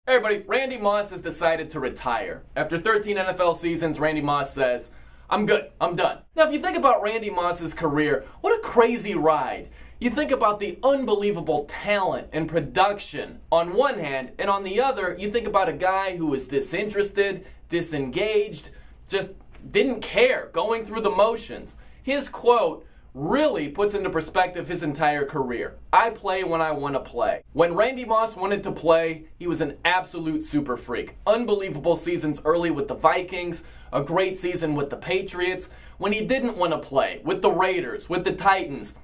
Hey everybody, Randy Moss has decided to retire. After 13 NFL seasons, Randy Moss says, I'm good, I'm done. Now if you think about Randy Moss's career, what a crazy ride. You think about the unbelievable talent and production on one hand, and on the other, you think about a guy who was disinterested, disengaged, just didn't care, going through the motions. His quote really puts into perspective his entire career. I play when I want to play. When Randy Moss wanted to play, he was an absolute super freak. Unbelievable seasons early with the Vikings, a great season with the Patriots. When he didn't want to play, with the Raiders, with the Titans,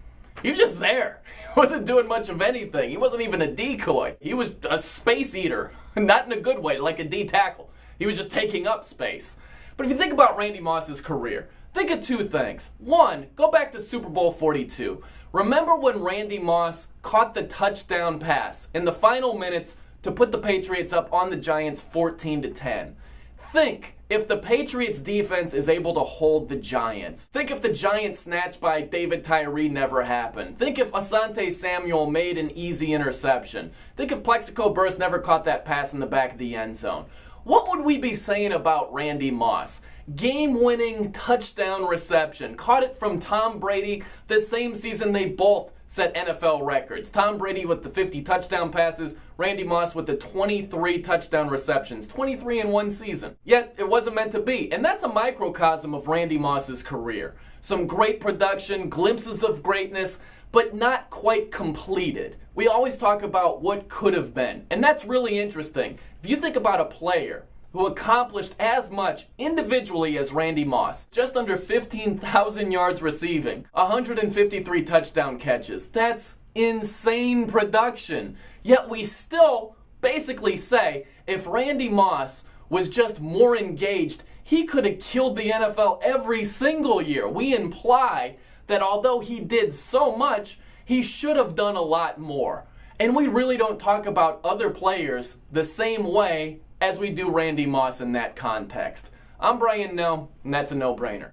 he was just there. He wasn't doing much of anything. He wasn't even a decoy. He was a space eater, not in a good way, like a D tackle. He was just taking up space. But if you think about Randy Moss's career, think of two things. One, go back to Super Bowl 42. Remember when Randy Moss caught the touchdown pass in the final minutes to put the Patriots up on the Giants 14-10. Think if the Patriots defense is able to hold the Giants. Think if the Giants snatch by David Tyree never happened. Think if Asante Samuel made an easy interception. Think if Plexico Burress never caught that pass in the back of the end zone. What would we be saying about Randy Moss? Game-winning touchdown reception. Caught it from Tom Brady the same season they both set NFL records. Tom Brady with the 50 touchdown passes, Randy Moss with the 23 touchdown receptions. 23 in one season. Yet, it wasn't meant to be. And that's a microcosm of Randy Moss's career. Some great production, glimpses of greatness, but not quite completed. We always talk about what could have been. And that's really interesting. If you think about a player who accomplished as much individually as Randy Moss, just under 15,000 yards receiving, 153 touchdown catches. That's insane production. Yet we still basically say if Randy Moss was just more engaged, he could have killed the NFL every single year. We imply that although he did so much, he should have done a lot more. And we really don't talk about other players the same way as we do Randy Moss in that context. I'm Brian Noe, and that's a no-brainer.